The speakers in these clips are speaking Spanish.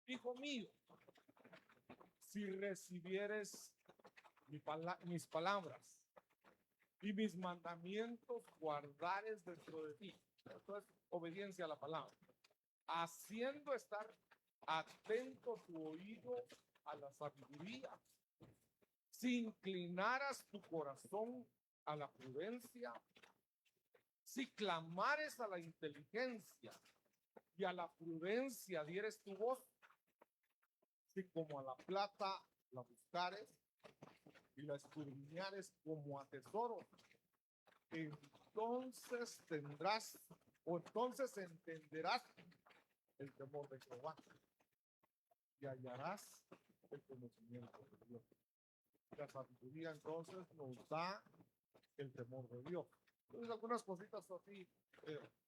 Hijo mío, si recibieres mis palabras y mis mandamientos guardares dentro de ti. Esto es obediencia a la palabra. Haciendo estar atento tu oído a la sabiduría. Si inclinaras tu corazón a la prudencia, si clamares a la inteligencia y a la prudencia dieres tu voz, si como a la plata la buscares y la escudriñares como a tesoro, entonces tendrás o entonces entenderás el temor de Jehová y hallarás el conocimiento de Dios. La sabiduría entonces nos da el temor de Dios. Entonces algunas cositas así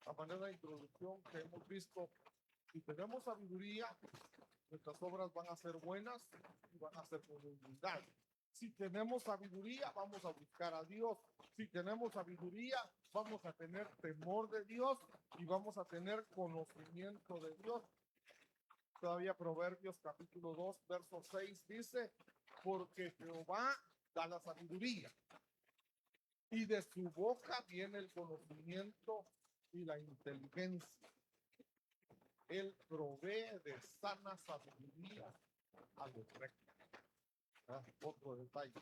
a manera de introducción que hemos visto. Si tenemos sabiduría, nuestras obras van a ser buenas y van a ser con humildad. Si tenemos sabiduría, vamos a buscar a Dios. Si tenemos sabiduría, vamos a tener temor de Dios y vamos a tener conocimiento de Dios. Todavía Proverbios capítulo 2, verso 6 dice, porque Jehová da la sabiduría y de su boca viene el conocimiento y la inteligencia. Él provee de sana sabiduría a los rectos. Otro detalle.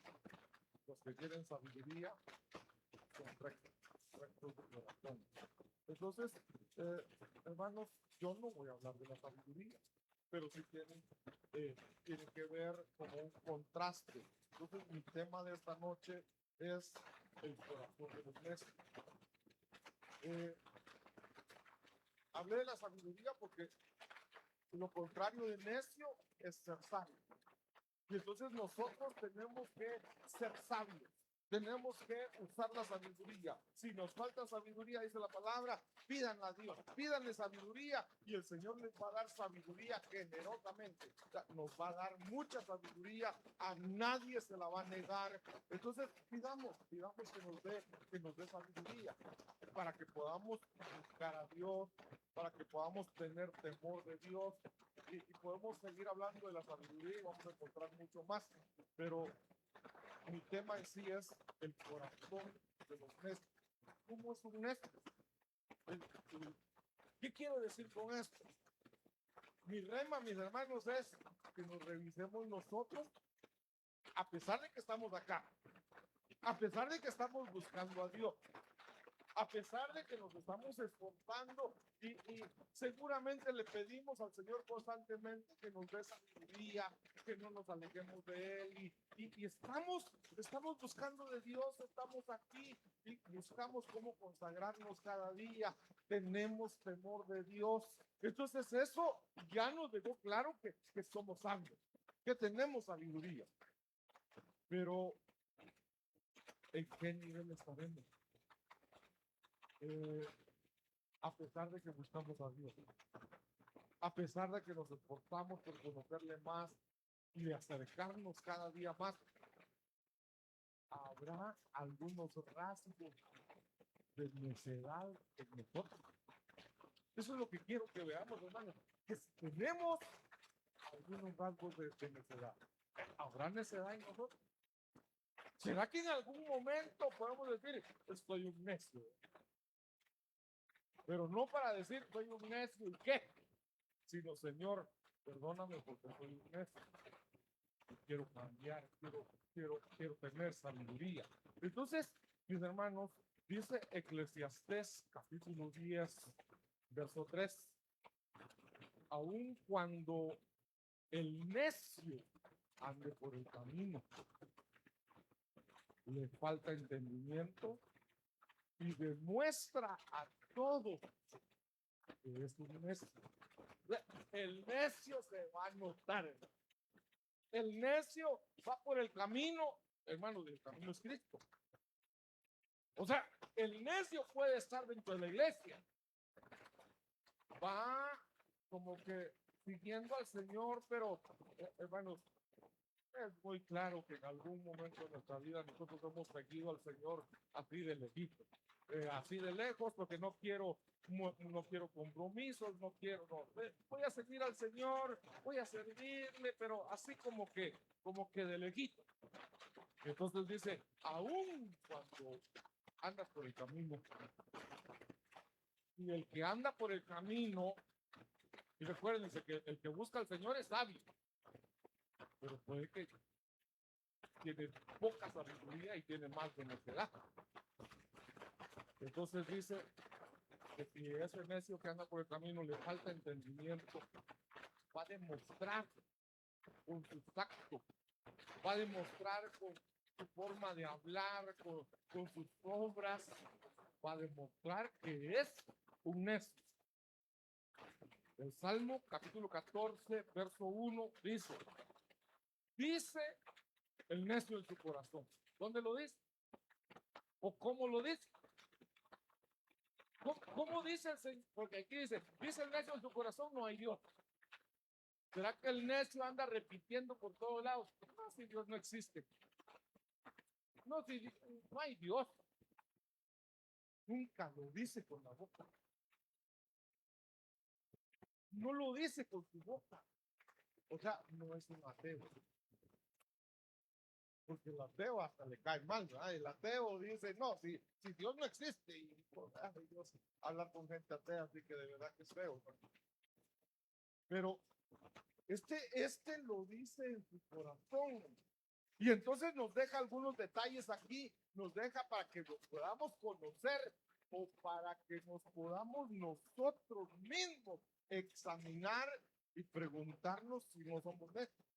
Los que tienen sabiduría son rectos de corazón. Entonces, hermanos, yo no voy a hablar de la sabiduría, pero sí tiene que ver como un contraste. Entonces, mi tema de esta noche es el corazón de los necios. Hablé de la sabiduría porque lo contrario de necio es ser sabio. Y entonces nosotros tenemos que ser sabios. Tenemos que usar la sabiduría. Si nos falta sabiduría, dice la palabra, pídanla a Dios, pídanle sabiduría y el Señor les va a dar sabiduría generosamente. O sea, nos va a dar mucha sabiduría, a nadie se la va a negar. Entonces pidamos que nos dé sabiduría para que podamos buscar a Dios, para que podamos tener temor de Dios y podemos seguir hablando de la sabiduría y vamos a encontrar mucho más, pero mi tema en sí es el corazón de los necios. ¿Cómo es un necio? ¿Qué quiero decir con esto? Mi rema, mis hermanos, es que nos revisemos nosotros a pesar de que estamos acá, a pesar de que estamos buscando a Dios, a pesar de que nos estamos esforzando y seguramente le pedimos al Señor constantemente que nos dé sabiduría, que no nos alejemos de Él y estamos buscando de Dios, estamos aquí y buscamos cómo consagrarnos cada día, tenemos temor de Dios. Entonces eso ya nos dejó claro que somos sabios, que tenemos sabiduría, pero ¿en qué nivel estaremos? A pesar de que buscamos a Dios, a pesar de que nos esforzamos por conocerle más y acercarnos cada día más, habrá algunos rasgos de necedad en nosotros. Eso es lo que quiero que veamos, hermanos, que si tenemos algunos rasgos de necedad, ¿habrá necedad en nosotros? ¿Será que en algún momento podemos decir, estoy un necio? Pero no para decir, soy un necio, ¿y qué? Sino, Señor, perdóname porque soy un necio. Quiero cambiar, quiero tener sabiduría. Entonces, mis hermanos, dice Eclesiastés capítulo 10, verso 3, aun cuando el necio ande por el camino, le falta entendimiento y demuestra a todos que es un necio. El necio se va a notar. El necio va por el camino, hermano, del camino es Cristo. O sea, el necio puede estar dentro de la iglesia. Va como que siguiendo al Señor, pero, hermanos, es muy claro que en algún momento de nuestra vida nosotros hemos seguido al Señor así de lejito. así de lejos, porque no quiero compromisos, no, voy a seguir al Señor, voy a servirle, pero así como que de lejito. Entonces dice, aún cuando andas por el camino, y el que anda por el camino, y recuerden que el que busca al Señor es sabio, pero puede que tiene poca sabiduría y tiene más de necedad. Entonces dice que si ese necio que anda por el camino le falta entendimiento, va a demostrar con sus actos, va a demostrar con su forma de hablar, con sus obras, va a demostrar que es un necio. El Salmo capítulo 14, verso 1 dice el necio en su corazón. ¿Dónde lo dice? ¿O cómo lo dice? ¿Cómo dice el Señor? Porque aquí dice el necio en su corazón, no hay Dios. ¿Será que el necio anda repitiendo por todos lados? No, si Dios no existe. No, si no hay Dios. Nunca lo dice con la boca. No lo dice con su boca. O sea, no es un ateo. Porque el ateo hasta le cae mal, ¿verdad? El ateo dice, no, si Dios no existe, y Dios habla con gente atea, así que de verdad que es feo, ¿no? Pero este lo dice en su corazón. Y entonces nos deja algunos detalles aquí, nos deja para que nos podamos conocer o para que nos podamos nosotros mismos examinar y preguntarnos si no somos necios.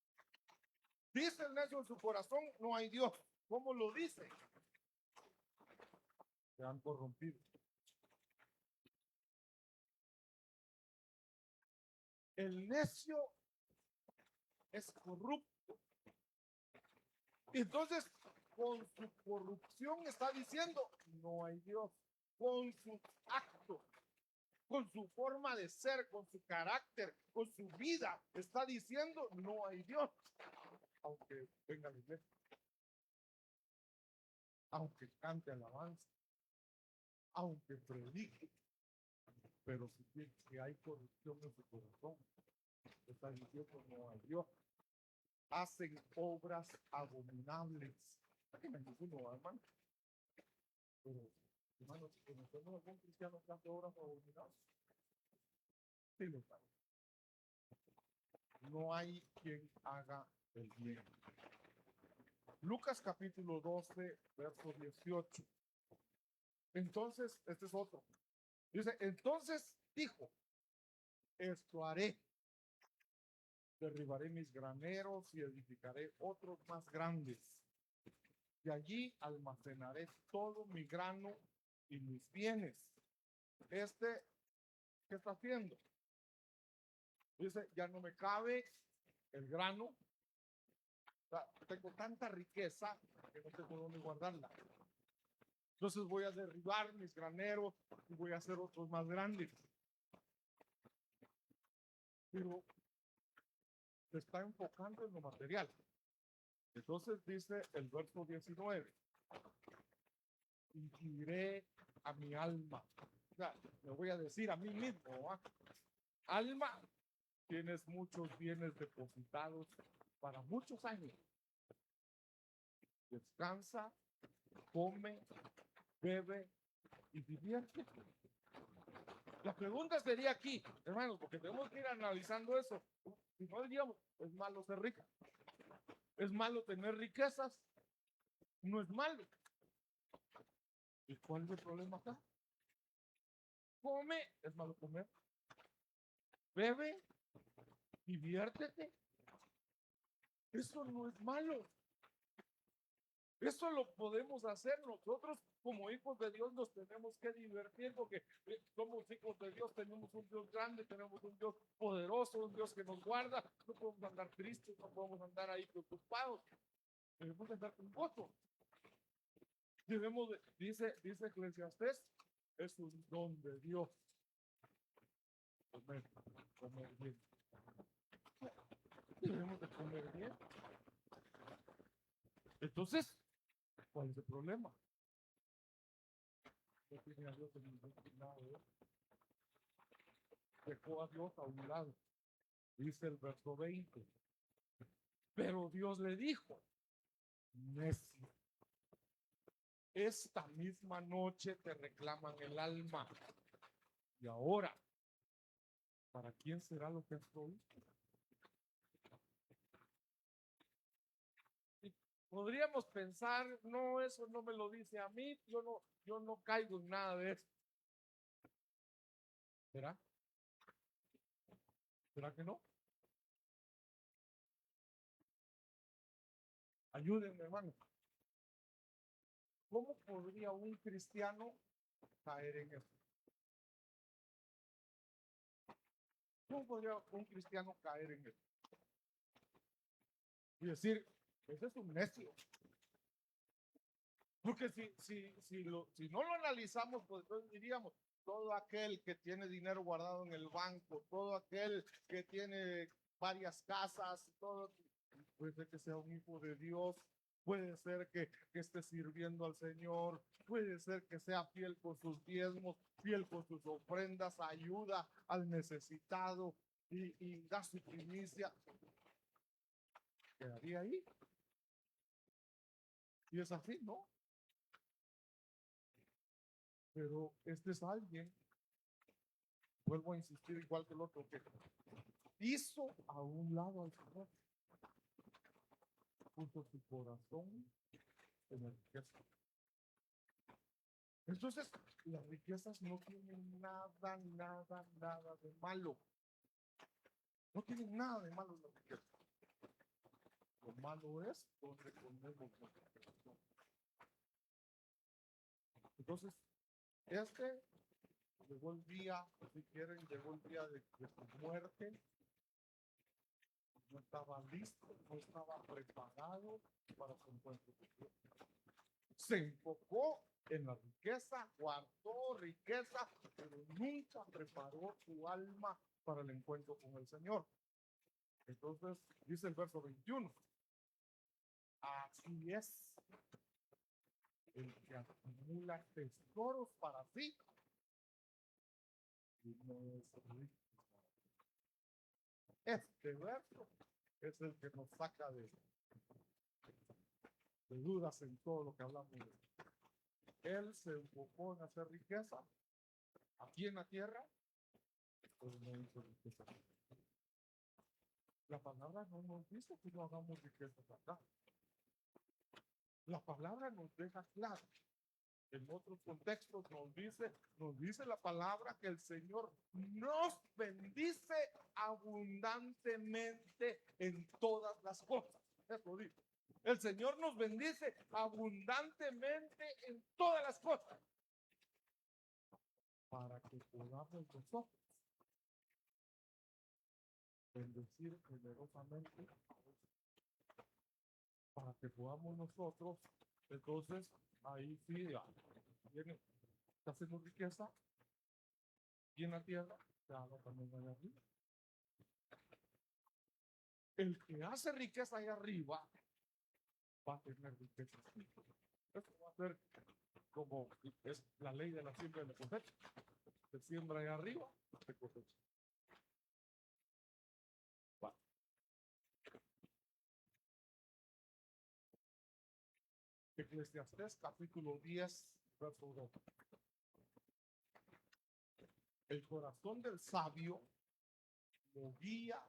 Dice el necio en su corazón, no hay Dios. ¿Cómo lo dice? Se han corrompido. El necio es corrupto. Entonces, con su corrupción está diciendo, no hay Dios. Con sus actos, con su forma de ser, con su carácter, con su vida, está diciendo, no hay Dios. Aunque venga a la iglesia, aunque cante alabanza, aunque predique, pero si hay corrupción en su corazón, está diciendo, no hay Dios. Hacen obras abominables. ¿Qué me dice uno, hermano? Pero, hermano, si conocemos a algún cristiano que hace obras abominables, sí lo sabe. No hay quien haga el bien. Lucas capítulo 12, verso 18. Entonces, este es otro. Dice, entonces dijo, esto haré. Derribaré mis graneros y edificaré otros más grandes. Y allí almacenaré todo mi grano y mis bienes. ¿Qué está haciendo? Dice, ya no me cabe el grano. O sea, tengo tanta riqueza que no tengo dónde guardarla. Entonces voy a derribar mis graneros y voy a hacer otros más grandes. Pero se está enfocando en lo material. Entonces dice el verso 19, y diré a mi alma, o sea, me voy a decir a mí mismo, ¿va? Alma, tienes muchos bienes depositados para muchos años. Descansa, come, bebe y diviértete. La pregunta sería aquí, hermanos, porque tenemos que ir analizando eso. Si no diríamos, es malo ser rico, es malo tener riquezas, no es malo. ¿Y cuál es el problema acá? Come, es malo comer. Bebe, diviértete. Eso no es malo. Eso lo podemos hacer nosotros como hijos de Dios. Nos tenemos que divertir porque somos hijos de Dios. Tenemos un Dios grande, tenemos un Dios poderoso, un Dios que nos guarda. No podemos andar tristes, no podemos andar ahí preocupados. Debemos andar con gozo. Dice Eclesiastés, es un don de Dios. Comer bien. Debemos de comer bien. Entonces, ¿cuál es el problema? No tiene a Dios en ningún lado, ¿eh? Dejó a Dios a un lado. Dice el verso 20. Pero Dios le dijo, necio, esta misma noche te reclaman el alma. Y ahora, ¿para quién será lo que has provisto? Y podríamos pensar, no, eso no me lo dice a mí, yo no caigo en nada de eso. ¿Será? ¿Será que no? Ayúdenme, hermano. ¿Cómo podría un cristiano caer en eso? ¿Cómo podría un cristiano caer en eso? Y decir, ese es un necio. Porque si no lo analizamos, pues entonces diríamos, todo aquel que tiene dinero guardado en el banco, todo aquel que tiene varias casas, todo, puede ser que sea un hijo de Dios, puede ser que esté sirviendo al Señor, puede ser que sea fiel con sus diezmos, fiel con sus ofrendas, ayuda al necesitado y da su primicia. Quedaría ahí. Y es así, ¿no? Pero este es alguien, vuelvo a insistir, igual que el otro, que hizo a un lado al Señor, puso su corazón en la riqueza. Entonces, las riquezas no tienen nada, nada, nada de malo. No tienen nada de malo las riquezas. Lo malo es donde ponemos nuestra corazón. Entonces, este llegó el día, si quieren, llegó el día de su muerte. No estaba listo, no estaba preparado para su encuentro con Dios. Se enfocó en la riqueza, guardó riqueza, pero nunca preparó su alma para el encuentro con el Señor. Entonces, dice el verso 21, así es el que acumula tesoros para sí y no es rico. Este verso es el que nos saca de dudas en todo lo que hablamos de él. Él se enfocó en hacer riqueza aquí en la tierra, pero no hizo riqueza. La palabra no nos dice que no hagamos riquezas acá. La palabra nos deja claro. En otros contextos nos dice la palabra que el Señor nos bendice abundantemente en todas las cosas. Eso dice. El Señor nos bendice abundantemente en todas las cosas. Para que podamos nosotros bendecir generosamente, para que podamos nosotros, entonces ahí sí, viene, está haciendo riqueza y en la tierra se haga también allá arriba. El que hace riqueza allá arriba va a tener riqueza. Esto va a ser como es la ley de la siembra y la cosecha. Se siembra allá arriba, se cosecha. Va. Eclesiastés capítulo 10, verso 2. El corazón del sabio lo guía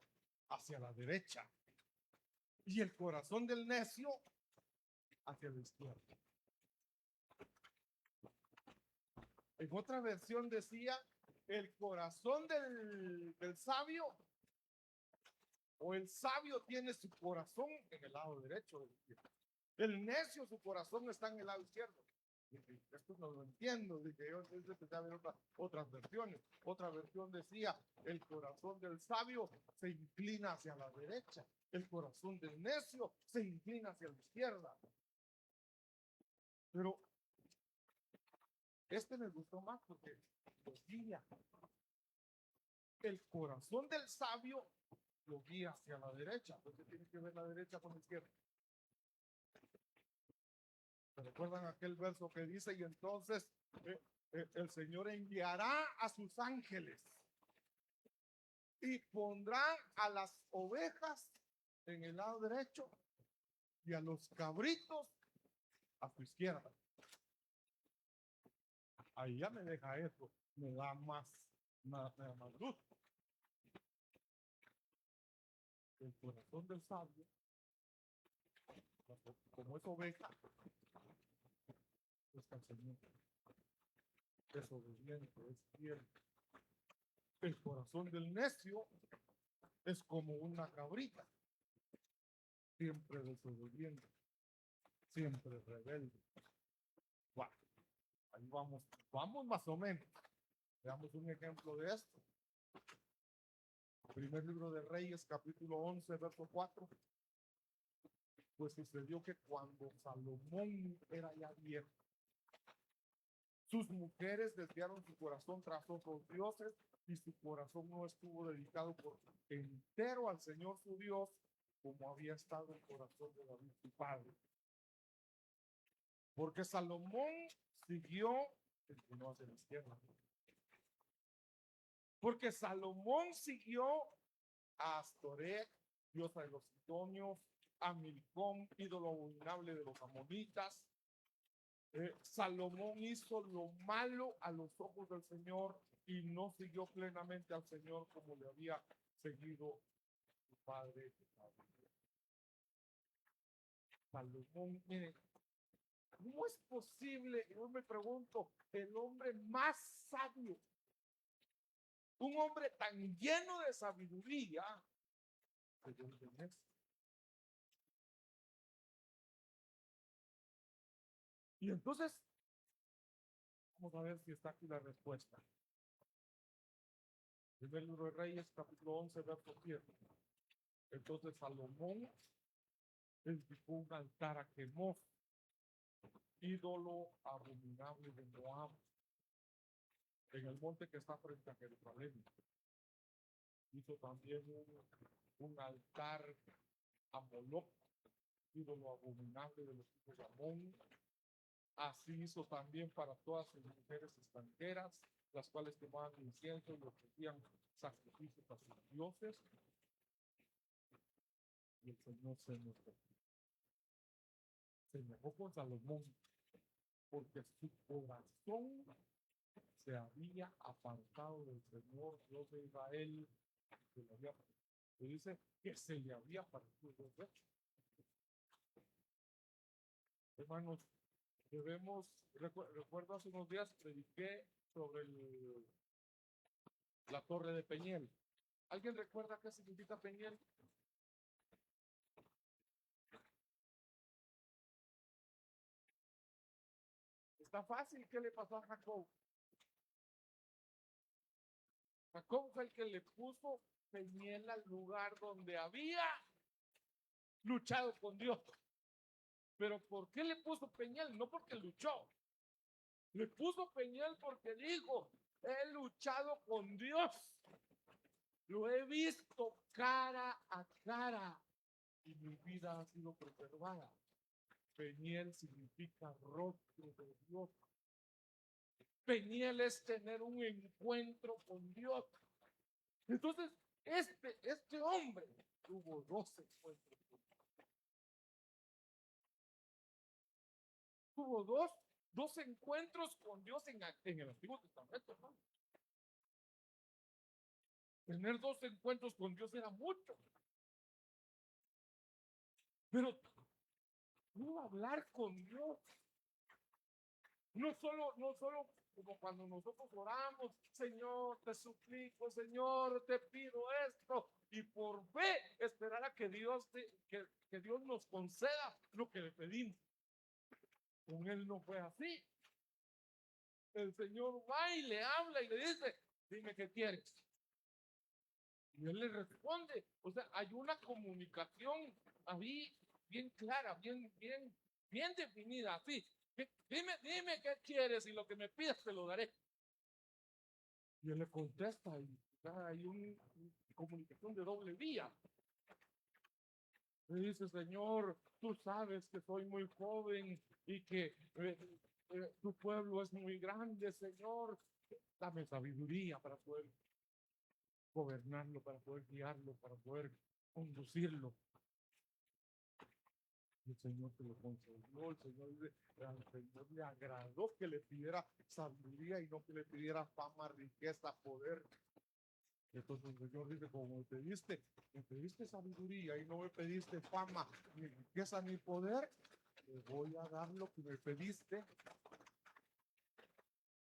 hacia la derecha y el corazón del necio hacia la izquierda. En otra versión decía, el corazón del sabio, o el sabio tiene su corazón en el lado derecho. El necio, su corazón está en el lado izquierdo. Esto no lo entiendo. Dije yo, empecé a ver otras versiones. Otra versión decía, el corazón del sabio se inclina hacia la derecha. El corazón del necio se inclina hacia la izquierda. Pero este me gustó más porque lo guía. El corazón del sabio lo guía hacia la derecha. Entonces tiene que ver la derecha con la izquierda. ¿Se recuerdan aquel verso que dice? Y entonces el Señor enviará a sus ángeles y pondrá a las ovejas en el lado derecho y a los cabritos a su izquierda. Ahí ya me deja eso, me da más luz. El corazón del sabio, como es oveja, es canceñito, es obediente, es fiel. El corazón del necio es como una cabrita, siempre desobediente, siempre rebelde. Bueno, ahí vamos más o menos. Veamos un ejemplo de esto. Primer libro de Reyes, capítulo 11, verso 4. Pues sucedió que cuando Salomón era ya viejo, sus mujeres desviaron su corazón tras otros dioses y su corazón no estuvo dedicado por entero al Señor su Dios, como había estado el corazón de David su padre. Porque Salomón siguió, no hacia la izquierda, porque Salomón siguió a Astoret, diosa de los sidonios, a Milcom, ídolo abominable de los amonitas. Salomón hizo lo malo a los ojos del Señor y no siguió plenamente al Señor como le había seguido su padre David. Salomón, miren, ¿cómo es posible? Yo me pregunto, el hombre más sabio, un hombre tan lleno de sabiduría, y entonces vamos a ver si está aquí la respuesta. Primer libro de Reyes, capítulo 11, verso 7. Entonces Salomón edificó un altar a Quemós, ídolo abominable de Moab, en el monte que está frente a Jerusalén. Hizo también un altar a Moloc, ídolo abominable de los hijos de Amón. Así hizo también para todas sus mujeres extranjeras, las cuales quemaban incienso y ofrecían sacrificios a sus dioses. Y el Señor se enojó con Salomón porque su corazón se había apartado del Señor Dios de Israel, que le había, que dice que se le había aparecido dos veces. Hermanos, debemos, recuerdo hace unos días prediqué sobre la torre de Peñiel. ¿Alguien recuerda qué significa Peñiel? Está fácil. ¿Qué le pasó a Jacob? Jacob fue el que le puso Peñiel al lugar donde había luchado con Dios. Pero ¿por qué le puso Peñiel? No porque luchó. Le puso Peñiel porque dijo, he luchado con Dios. Lo he visto cara a cara y mi vida ha sido preservada. Peñiel significa rostro de Dios. Peñiel es tener un encuentro con Dios. Entonces, este hombre tuvo 2 encuentros con Dios. Tuvo dos encuentros con Dios en el Antiguo Testamento, ¿no? Tener 2 encuentros con Dios era mucho. Pero no hablar con Dios. No solo como cuando nosotros oramos, Señor, te suplico, Señor, te pido esto, y por fe esperar a que Dios nos conceda lo que le pedimos. Con él no fue así. El Señor va y le habla y le dice, dime qué quieres. Y él le responde. O sea, hay una comunicación ahí bien clara, bien definida, así. Dime qué quieres y lo que me pidas te lo daré. Y él le contesta y hay una comunicación de doble vía. Le dice, Señor, tú sabes que soy muy joven y que tu pueblo es muy grande, Señor. Dame sabiduría para poder gobernarlo, para poder guiarlo, para poder conducirlo. El Señor te lo concedió, al Señor le agradó que le pidiera sabiduría y no que le pidiera fama, riqueza, poder. Entonces el Señor dice, como me pediste sabiduría y no me pediste fama, ni riqueza, ni poder, te voy a dar lo que me pediste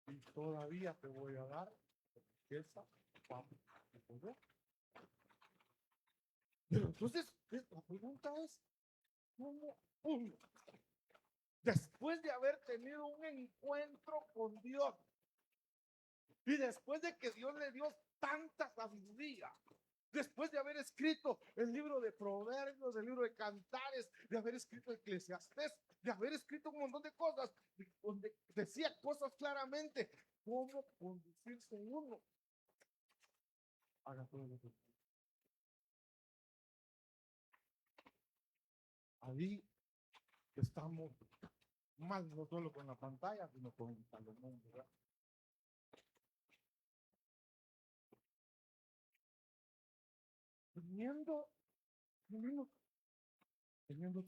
y todavía te voy a dar riqueza, fama y poder. Pero entonces la pregunta es, ¿cómo uno, después de haber tenido un encuentro con Dios y después de que Dios le dio tanta sabiduría, después de haber escrito el libro de Proverbios, el libro de Cantares, de haber escrito Eclesiastés, de haber escrito un montón de cosas, donde decía cosas claramente, cómo conducirse uno? Haga todo lo que ahí estamos mal, no solo con la pantalla, sino con Salomón, ¿verdad? Teniendo, teniendo, teniendo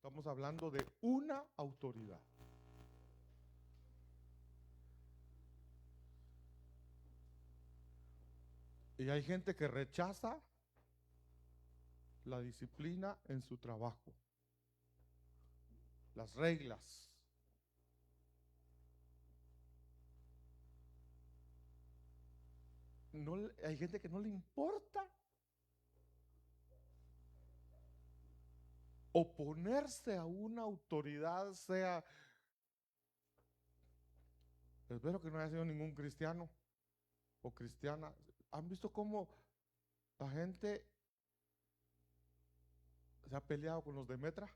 Estamos hablando de una autoridad. Y hay gente que rechaza la disciplina en su trabajo, las reglas. No, hay gente que no le importa oponerse a una autoridad, sea, espero que no haya sido ningún cristiano o cristiana. ¿Han visto cómo la gente se ha peleado con los de Metra?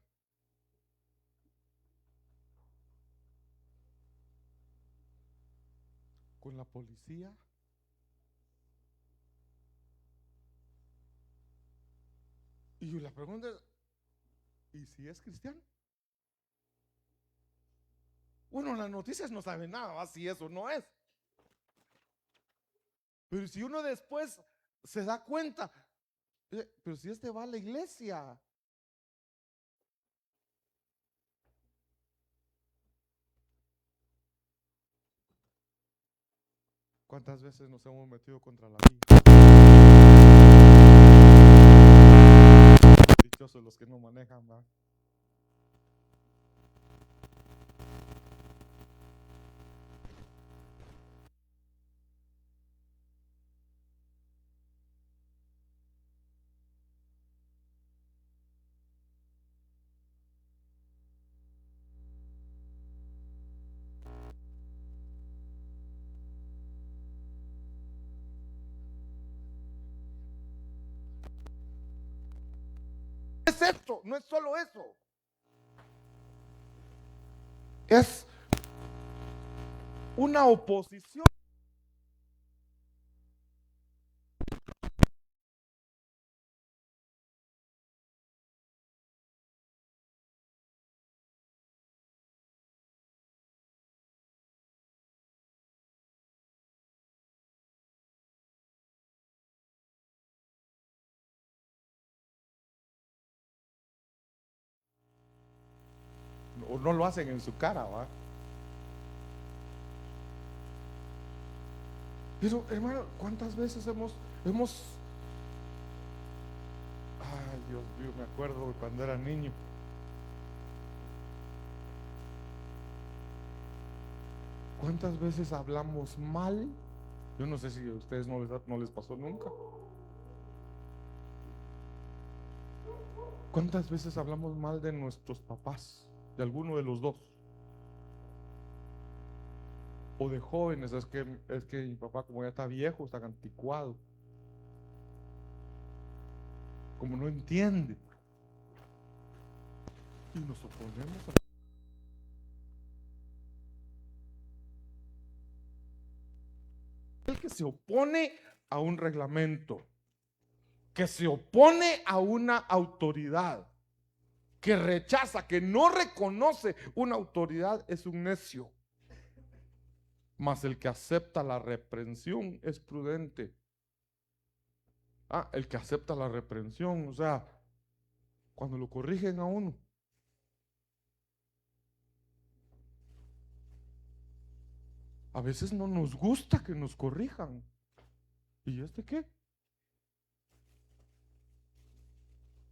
Con la policía. Y la pregunta es, ¿y si es cristiano? Bueno, las noticias no saben nada más si eso no es. Pero si uno después se da cuenta, pero si este va a la iglesia. ¿Cuántas veces nos hemos metido contra la vía? Dichosos los que no manejan, ¿verdad? Es esto, no es solo eso. Es una oposición. O no lo hacen en su cara, ¿va? Pero hermano, ¿cuántas veces hemos ay, Dios mío, me acuerdo cuando era niño. ¿Cuántas veces hablamos mal? Yo no sé si a ustedes no les pasó nunca. ¿Cuántas veces hablamos mal de nuestros papás? De alguno de los dos. O de jóvenes, es que mi papá, como ya está viejo, está anticuado, como no entiende, y nos oponemos a el que se opone a un reglamento, que se opone a una autoridad, que rechaza, que no reconoce una autoridad, es un necio. Mas el que acepta la reprensión es prudente. El que acepta la reprensión, o sea, cuando lo corrigen a uno, a veces no nos gusta que nos corrijan. ¿Y este qué?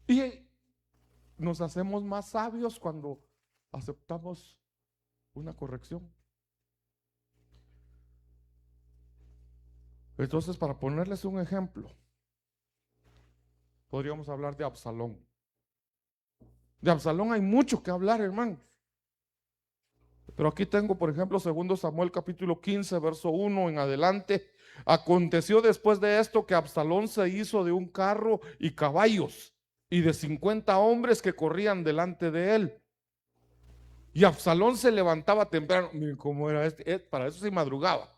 Y nos hacemos más sabios cuando aceptamos una corrección. Entonces, para ponerles un ejemplo, podríamos hablar de Absalón. De Absalón hay mucho que hablar, hermanos. Pero aquí tengo, por ejemplo, 2 Samuel capítulo 15, verso 1 en adelante. Aconteció después de esto que Absalón se hizo de un carro y caballos y de 50 hombres que corrían delante de él. Y Absalón se levantaba temprano. Miren cómo era para eso se madrugaba.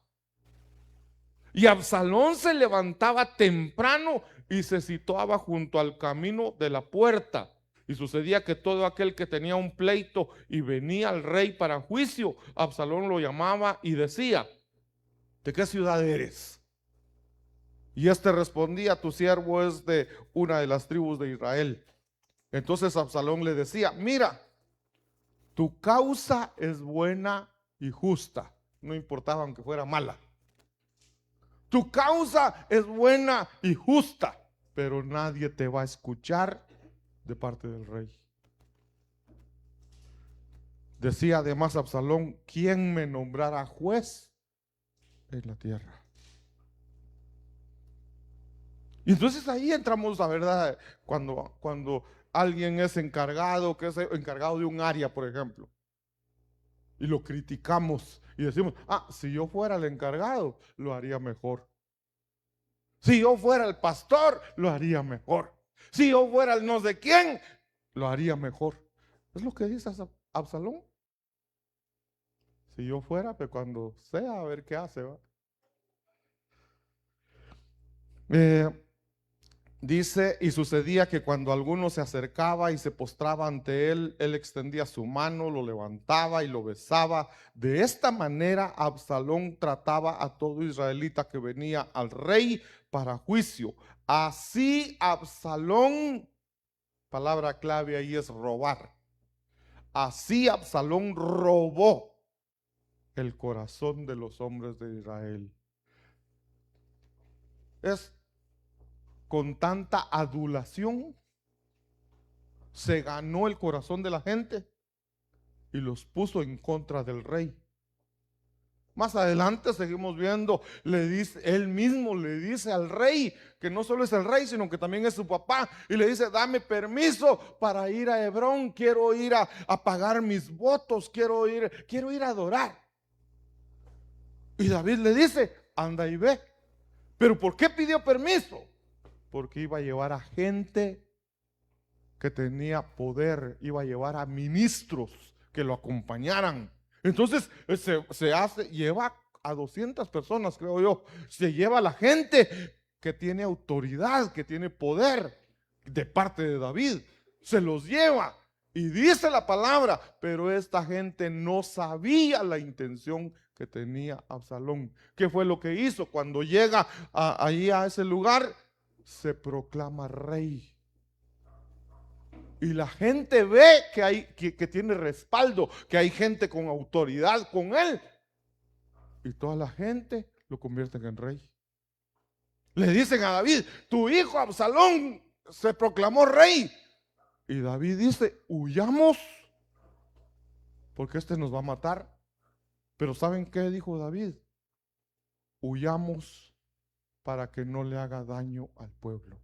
Y Absalón se levantaba temprano y se situaba junto al camino de la puerta. Y sucedía que todo aquel que tenía un pleito y venía al rey para juicio, Absalón lo llamaba y decía: ¿de qué ciudad eres? Y este respondía: tu siervo es de una de las tribus de Israel. Entonces Absalón le decía: mira, Tu causa es buena y justa, no importaba aunque fuera mala. Tu causa es buena y justa, pero nadie te va a escuchar de parte del rey. Decía además Absalón: ¿quién me nombrará juez en la tierra? Y entonces ahí entramos, la verdad, cuando alguien es encargado, que es encargado de un área, por ejemplo, y lo criticamos y decimos: si yo fuera el encargado, lo haría mejor. Si yo fuera el pastor, lo haría mejor. Si yo fuera el no sé quién, lo haría mejor. Es lo que dice Absalón. Si yo fuera, pero cuando sea, a ver qué hace, ¿va? Dice: y sucedía que cuando alguno se acercaba y se postraba ante él, él extendía su mano, lo levantaba y lo besaba. De esta manera Absalón trataba a todo israelita que venía al rey para juicio. Así Absalón, palabra clave ahí es robar. Así Absalón robó el corazón de los hombres de Israel. Es con tanta adulación se ganó el corazón de la gente y los puso en contra del rey. Más adelante seguimos viendo, él mismo le dice al rey, que no solo es el rey, sino que también es su papá, y le dice: dame permiso para ir a Hebrón, quiero ir a pagar mis votos, quiero ir a adorar. Y David le dice: anda y ve. ¿Pero por qué pidió permiso? Porque iba a llevar a gente que tenía poder, iba a llevar a ministros que lo acompañaran. Entonces lleva a 200 personas, creo yo. Se lleva a la gente que tiene autoridad, que tiene poder de parte de David. Se los lleva y dice la palabra, pero esta gente no sabía la intención que tenía Absalón. ¿Qué fue lo que hizo? Cuando llega allí a ese lugar, se proclama rey. Y la gente ve que tiene respaldo, que hay gente con autoridad con él. Y toda la gente lo convierten en rey. Le dicen a David: tu hijo Absalón se proclamó rey. Y David dice: huyamos, porque este nos va a matar. Pero ¿saben qué dijo David? Huyamos para que no le haga daño al pueblo.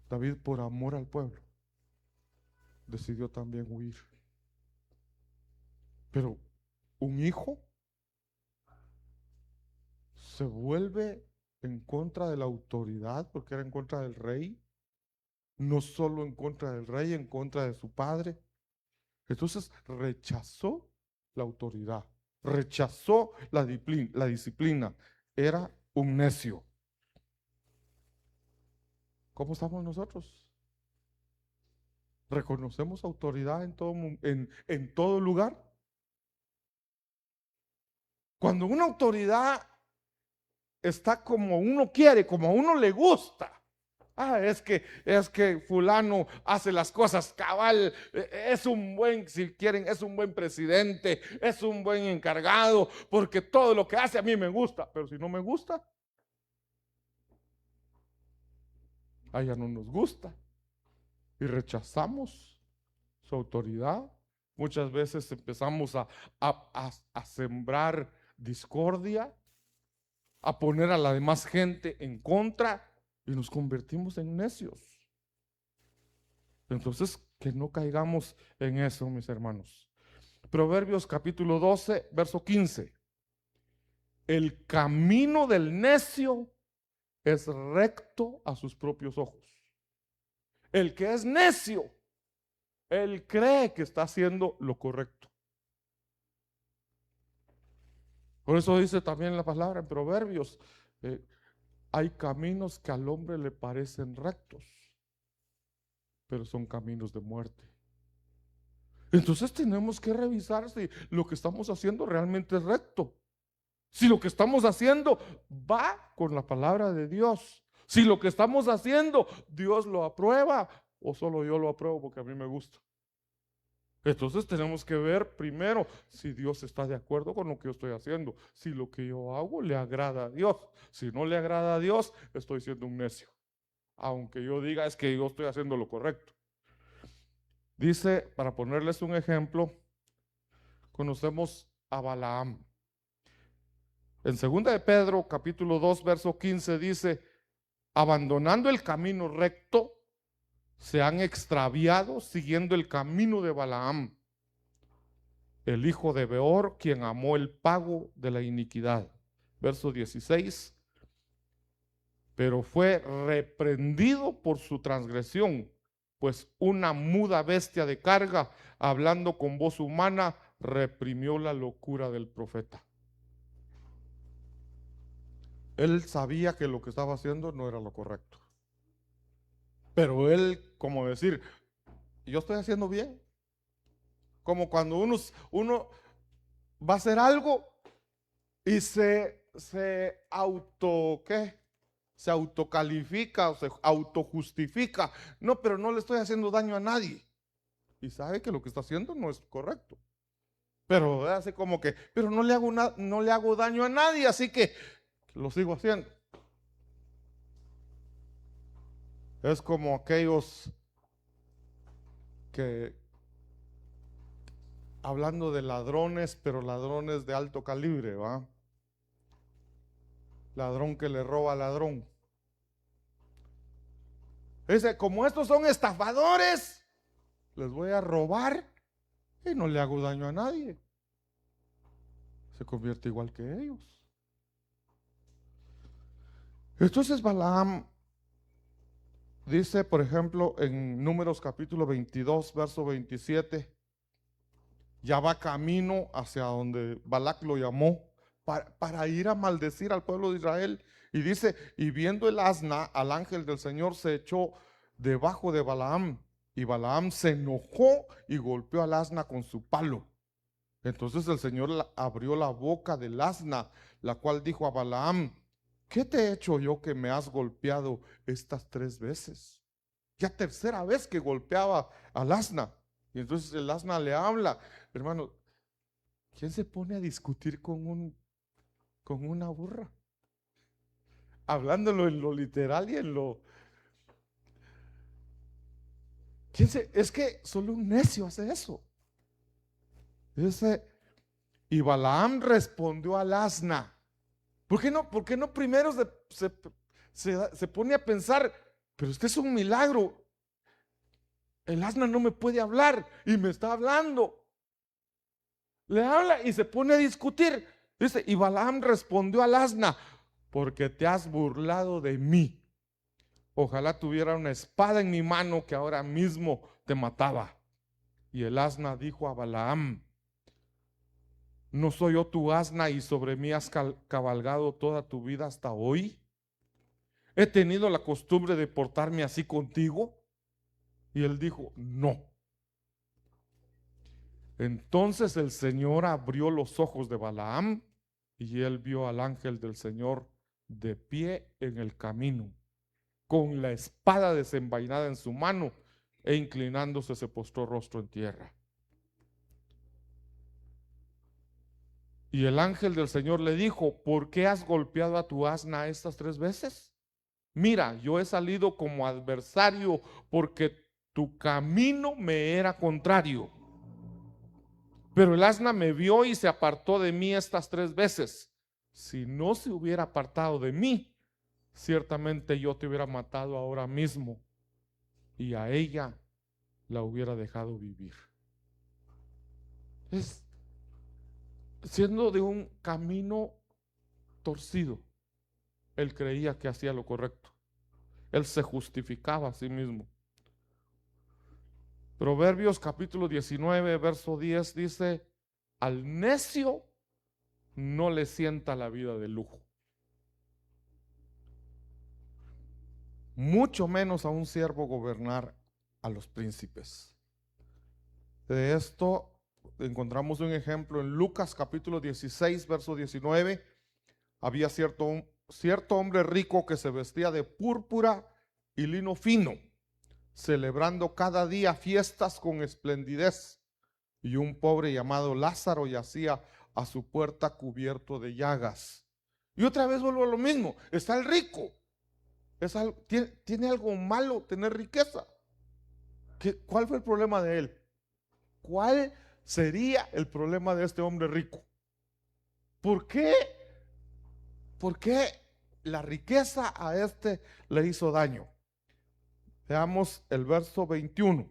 David, por amor al pueblo, decidió también huir. Pero un hijo se vuelve en contra de la autoridad, porque era en contra del rey. No solo en contra del rey, en contra de su padre. Entonces rechazó la autoridad, rechazó la disciplina. Era un necio. ¿Cómo estamos nosotros? ¿Reconocemos autoridad en todo lugar? Cuando una autoridad está como uno quiere, como a uno le gusta. Es que fulano hace las cosas cabal, es un buen, si quieren, es un buen presidente, es un buen encargado, porque todo lo que hace a mí me gusta. Pero si no me gusta, a ella no nos gusta y rechazamos su autoridad. Muchas veces empezamos a sembrar discordia, a poner a la demás gente en contra, y nos convertimos en necios. Entonces, que no caigamos en eso, mis hermanos. Proverbios capítulo 12, verso 15. El camino del necio es recto a sus propios ojos. El que es necio, él cree que está haciendo lo correcto. Por eso dice también la palabra en Proverbios, hay caminos que al hombre le parecen rectos, pero son caminos de muerte. Entonces tenemos que revisar si lo que estamos haciendo realmente es recto. Si lo que estamos haciendo va con la palabra de Dios. Si lo que estamos haciendo Dios lo aprueba, o solo yo lo apruebo porque a mí me gusta. Entonces tenemos que ver primero si Dios está de acuerdo con lo que yo estoy haciendo, si lo que yo hago le agrada a Dios. Si no le agrada a Dios, estoy siendo un necio, aunque yo diga es que yo estoy haciendo lo correcto. Dice, para ponerles un ejemplo, conocemos a Balaam. En 2 de Pedro, capítulo 2, verso 15, dice, abandonando el camino recto, se han extraviado siguiendo el camino de Balaam, el hijo de Beor, quien amó el pago de la iniquidad. Verso 16, pero fue reprendido por su transgresión, pues una muda bestia de carga, hablando con voz humana, reprimió la locura del profeta. Él sabía que lo que estaba haciendo no era lo correcto, pero él, como decir, yo estoy haciendo bien. Como cuando uno va a hacer algo y se ¿qué? Se autocalifica o se autojustifica. No, pero no le estoy haciendo daño a nadie. Y sabe que lo que está haciendo no es correcto. Pero hace como que, pero no le hago daño a nadie, así que lo sigo haciendo. Es como aquellos que, hablando de ladrones, pero ladrones de alto calibre, ¿va? Ladrón que le roba a ladrón. Dice, como estos son estafadores, les voy a robar y no le hago daño a nadie. Se convierte igual que ellos. Entonces Balaam dice, por ejemplo, en Números capítulo 22, verso 27, ya va camino hacia donde Balac lo llamó para ir a maldecir al pueblo de Israel. Y dice, y viendo el asna al ángel del Señor se echó debajo de Balaam, y Balaam se enojó y golpeó al asna con su palo. Entonces el Señor abrió la boca del asna, la cual dijo a Balaam, ¿qué te he hecho yo que me has golpeado estas 3 veces? Ya tercera vez que golpeaba al asna. Y entonces el asna le habla, hermano, ¿quién se pone a discutir con una burra? Hablándolo en lo literal y en lo... Es que solo un necio hace eso. Dice, y Balaam respondió al asna. ¿Por qué no primero se pone a pensar, pero este es un milagro? El asna no me puede hablar y me está hablando. Le habla y se pone a discutir. Dice, y Balaam respondió al asna, porque te has burlado de mí. Ojalá tuviera una espada en mi mano que ahora mismo te mataba. Y el asna dijo a Balaam, ¿no soy yo tu asna y sobre mí has cabalgado toda tu vida hasta hoy? ¿He tenido la costumbre de portarme así contigo? Y él dijo, no. Entonces el Señor abrió los ojos de Balaam y él vio al ángel del Señor de pie en el camino, con la espada desenvainada en su mano, e inclinándose se postró rostro en tierra. Y el ángel del Señor le dijo, ¿por qué has golpeado a tu asna estas 3 veces? Mira, yo he salido como adversario porque tu camino me era contrario. Pero el asna me vio y se apartó de mí estas 3 veces. Si no se hubiera apartado de mí, ciertamente yo te hubiera matado ahora mismo y a ella la hubiera dejado vivir. Es siendo de un camino torcido, él creía que hacía lo correcto. Él se justificaba a sí mismo. Proverbios capítulo 19, verso 10 dice, al necio no le sienta la vida de lujo, mucho menos a un siervo gobernar a los príncipes. De esto encontramos un ejemplo en Lucas capítulo 16, verso 19. Había cierto hombre rico que se vestía de púrpura y lino fino, celebrando cada día fiestas con esplendidez. y un pobre llamado Lázaro yacía a su puerta cubierto de llagas. Y otra vez vuelvo a lo mismo, está el rico. Tiene algo malo tener riqueza. ¿Cuál fue el problema de él? ¿Cuál sería el problema de este hombre rico? ¿Por qué? ¿Por qué la riqueza a este le hizo daño? Veamos el verso 21.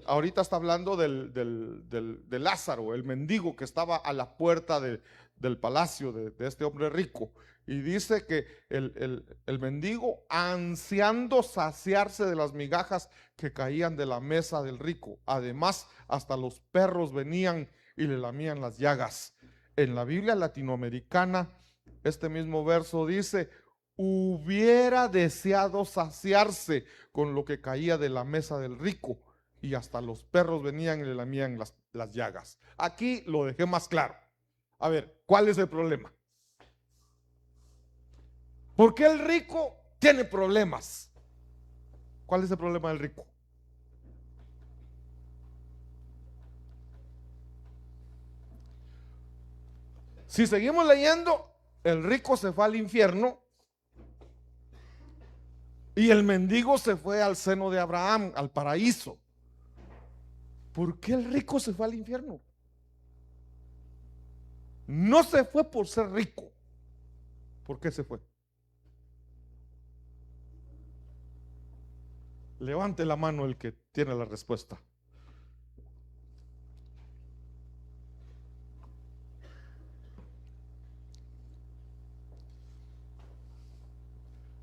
Ahorita está hablando de Lázaro, el mendigo que estaba a la puerta del palacio de este hombre rico. Y dice que el mendigo, ansiando saciarse de las migajas que caían de la mesa del rico, además hasta los perros venían y le lamían las llagas. En la Biblia latinoamericana, este mismo verso dice: hubiera deseado saciarse con lo que caía de la mesa del rico, y hasta los perros venían y le lamían las llagas. Aquí lo dejé más claro. A ver, ¿cuál es el problema? ¿Por qué el rico tiene problemas? ¿Cuál es el problema del rico? Si seguimos leyendo, el rico se fue al infierno y el mendigo se fue al seno de Abraham, al paraíso. ¿Por qué el rico se fue al infierno? No se fue por ser rico. ¿Por qué se fue? Levante la mano el que tiene la respuesta.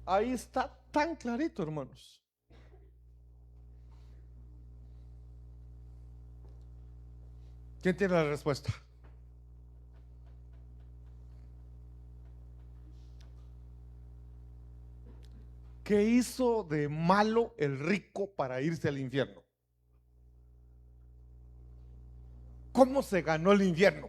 Ahí está tan clarito, hermanos. ¿Quién tiene la respuesta? ¿Qué hizo de malo el rico para irse al infierno? ¿Cómo se ganó el infierno?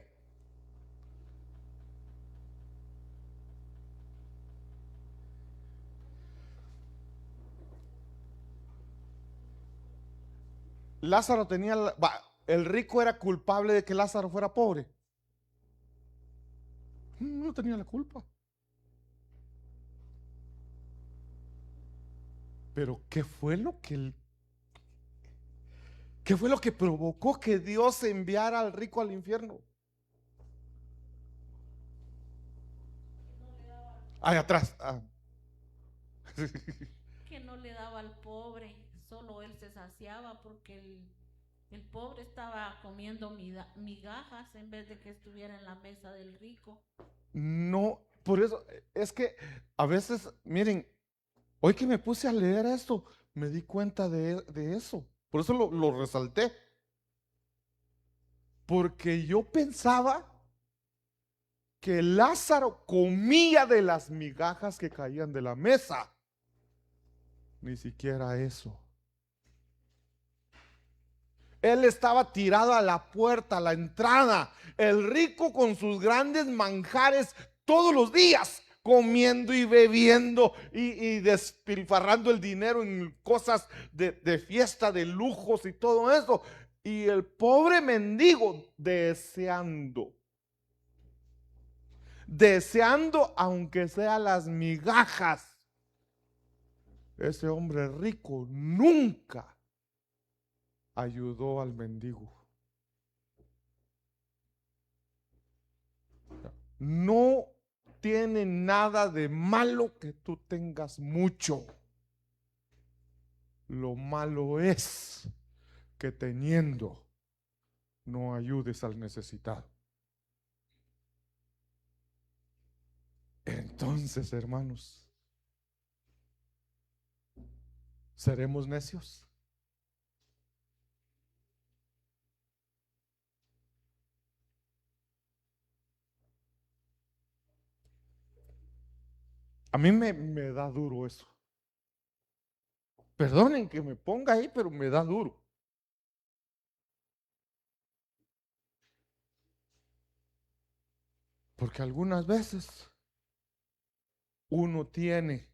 Lázaro el rico era culpable de que Lázaro fuera pobre. No tenía la culpa. Pero ¿qué fue lo que provocó que Dios enviara al rico al infierno? Ahí atrás. Que no le daba al pobre, solo él se saciaba porque el pobre estaba comiendo migajas en vez de que estuviera en la mesa del rico. No, por eso es que a veces, miren, hoy que me puse a leer esto, me di cuenta de eso. Por eso lo resalté. Porque yo pensaba que Lázaro comía de las migajas que caían de la mesa. Ni siquiera eso. Él estaba tirado a la puerta, a la entrada. El rico con sus grandes manjares todos los días, comiendo y bebiendo y despilfarrando el dinero en cosas de fiesta, de lujos y todo eso. Y el pobre mendigo deseando aunque sea las migajas. Ese hombre rico nunca ayudó al mendigo. No tiene nada de malo que tú tengas mucho. Lo malo es que teniendo no ayudes al necesitado. Entonces, hermanos, ¿seremos necios? A mí me da duro eso. Perdonen que me ponga ahí, pero me da duro. Porque algunas veces uno tiene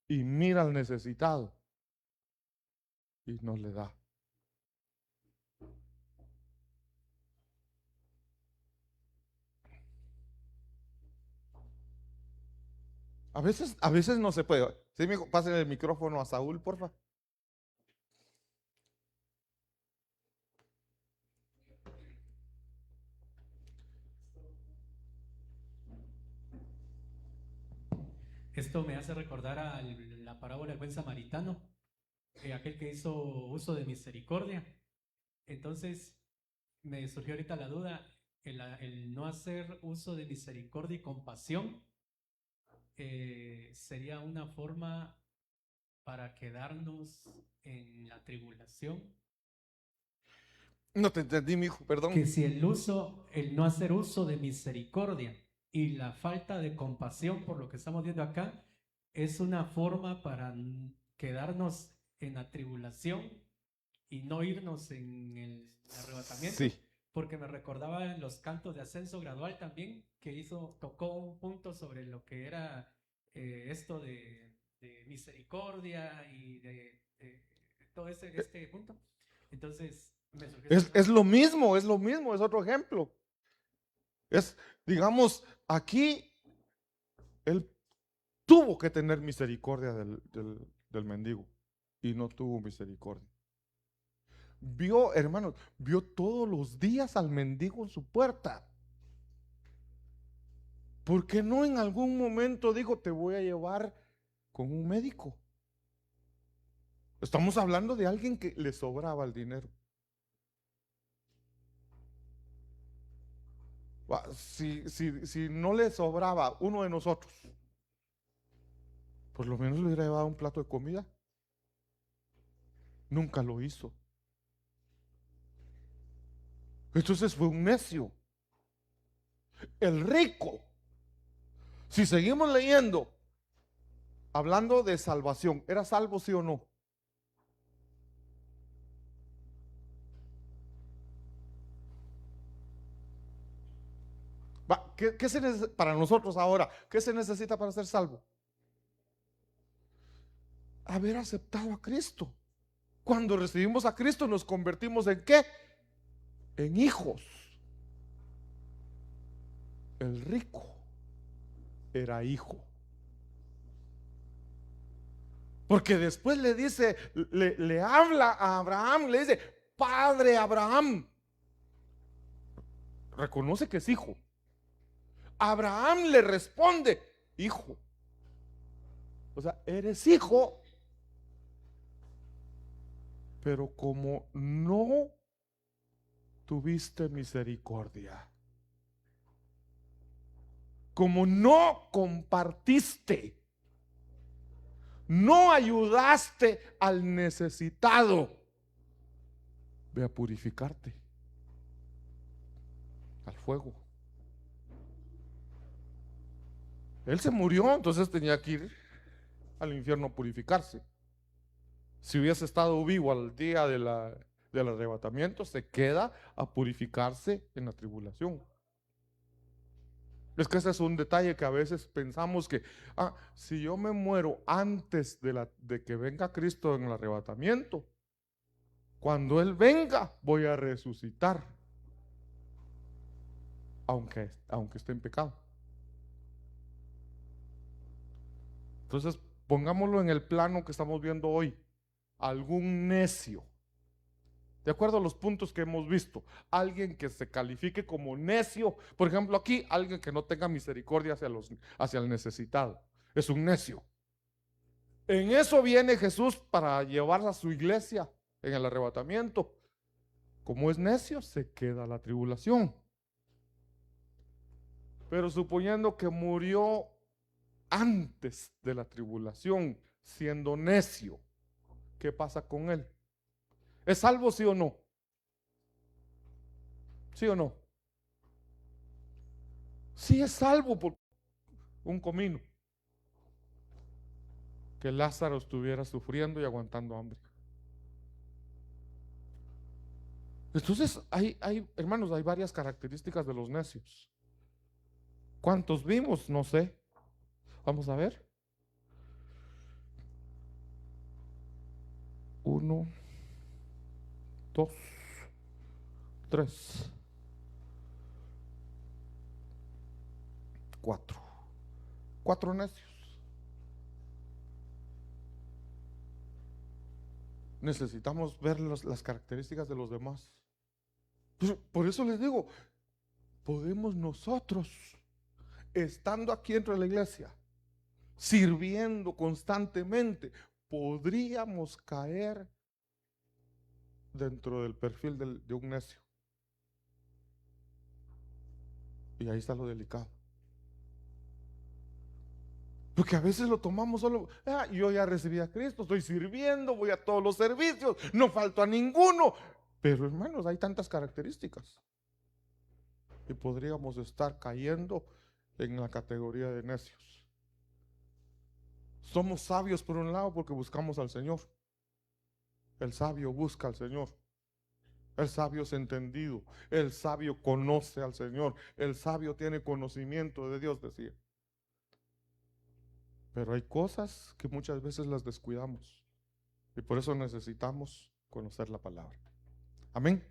y mira al necesitado y no le da. A veces no se puede. Sí, mijo, pásenle el micrófono a Saúl, porfa. Esto me hace recordar a la parábola del buen samaritano, aquel que hizo uso de misericordia. Entonces, me surgió ahorita la duda, el no hacer uso de misericordia y compasión sería una forma para quedarnos en la tribulación. No te entendí, mijo, perdón. Que si el no hacer uso de misericordia y la falta de compasión por lo que estamos viendo acá, es una forma para quedarnos en la tribulación y no irnos en el arrebatamiento. Sí. Porque me recordaba en los cantos de ascenso gradual también, que tocó un punto sobre lo que era esto de misericordia y de todo este punto. Entonces, me surgió Es lo mismo, es otro ejemplo. Es, digamos, aquí él tuvo que tener misericordia del mendigo y no tuvo misericordia. Vio, hermanos, vio todos los días al mendigo en su puerta. ¿Por qué no en algún momento dijo, te voy a llevar con un médico? Estamos hablando de alguien que le sobraba el dinero. Si no le sobraba uno de nosotros, por lo menos le hubiera llevado un plato de comida. Nunca lo hizo. Entonces fue un necio. El rico, si seguimos leyendo, hablando de salvación, ¿era salvo sí o no? ¿Qué se necesita para nosotros ahora? ¿Qué se necesita para ser salvo? Haber aceptado a Cristo. Cuando recibimos a Cristo nos convertimos en ¿qué? En hijos. El rico era hijo. Porque después le dice, le habla a Abraham, le dice, Padre Abraham. Reconoce que es hijo. Abraham le responde, hijo. O sea, eres hijo, pero como no tuviste misericordia, como no compartiste, no ayudaste al necesitado, ve a purificarte al fuego. Él se murió, entonces tenía que ir al infierno a purificarse. Si hubiese estado vivo al día del arrebatamiento, se queda a purificarse en la tribulación. Es que ese es un detalle que a veces pensamos que, si yo me muero antes de que venga Cristo en el arrebatamiento, cuando Él venga voy a resucitar, aunque esté en pecado. Entonces, pongámoslo en el plano que estamos viendo hoy. Algún necio, de acuerdo a los puntos que hemos visto, alguien que se califique como necio, por ejemplo aquí, alguien que no tenga misericordia hacia el necesitado, es un necio. En eso viene Jesús para llevar a su iglesia en el arrebatamiento. Como es necio, se queda la tribulación. Pero suponiendo que murió antes de la tribulación, siendo necio, ¿qué pasa con él? ¿Es salvo sí o no? ¿Sí o no? Sí es salvo por un comino. Que Lázaro estuviera sufriendo y aguantando hambre. Entonces hermanos, hay varias características de los necios. ¿Cuántos vimos? No sé. Vamos a ver. 1, 2, 3, 4. 4 necios. necesitamos ver las características de los demás. Por eso les digo, podemos nosotros, estando aquí dentro de la iglesia, sirviendo constantemente, podríamos caer dentro del perfil de un necio. Y ahí está lo delicado. Porque a veces lo tomamos solo, yo ya recibí a Cristo, estoy sirviendo, voy a todos los servicios, no falto a ninguno. Pero hermanos, hay tantas características. Y podríamos estar cayendo en la categoría de necios. Somos sabios por un lado porque buscamos al Señor. El sabio busca al Señor. El sabio es entendido. El sabio conoce al Señor. El sabio tiene conocimiento de Dios, decía. Pero hay cosas que muchas veces las descuidamos. Y por eso necesitamos conocer la palabra. Amén.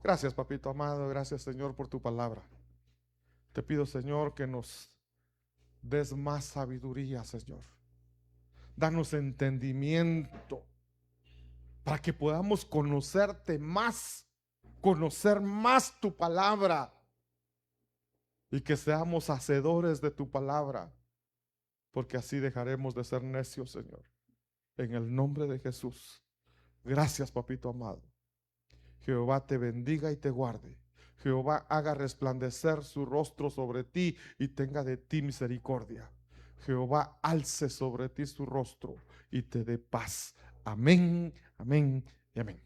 Gracias, papito amado. Gracias, Señor, por tu palabra. Te pido, Señor, que nos des más sabiduría, Señor. Danos entendimiento para que podamos conocerte más, conocer más tu palabra y que seamos hacedores de tu palabra, porque así dejaremos de ser necios, Señor. En el nombre de Jesús. Gracias, papito amado. Jehová te bendiga y te guarde. Jehová haga resplandecer su rostro sobre ti y tenga de ti misericordia. Jehová alce sobre ti su rostro y te dé paz. Amén, amén y amén.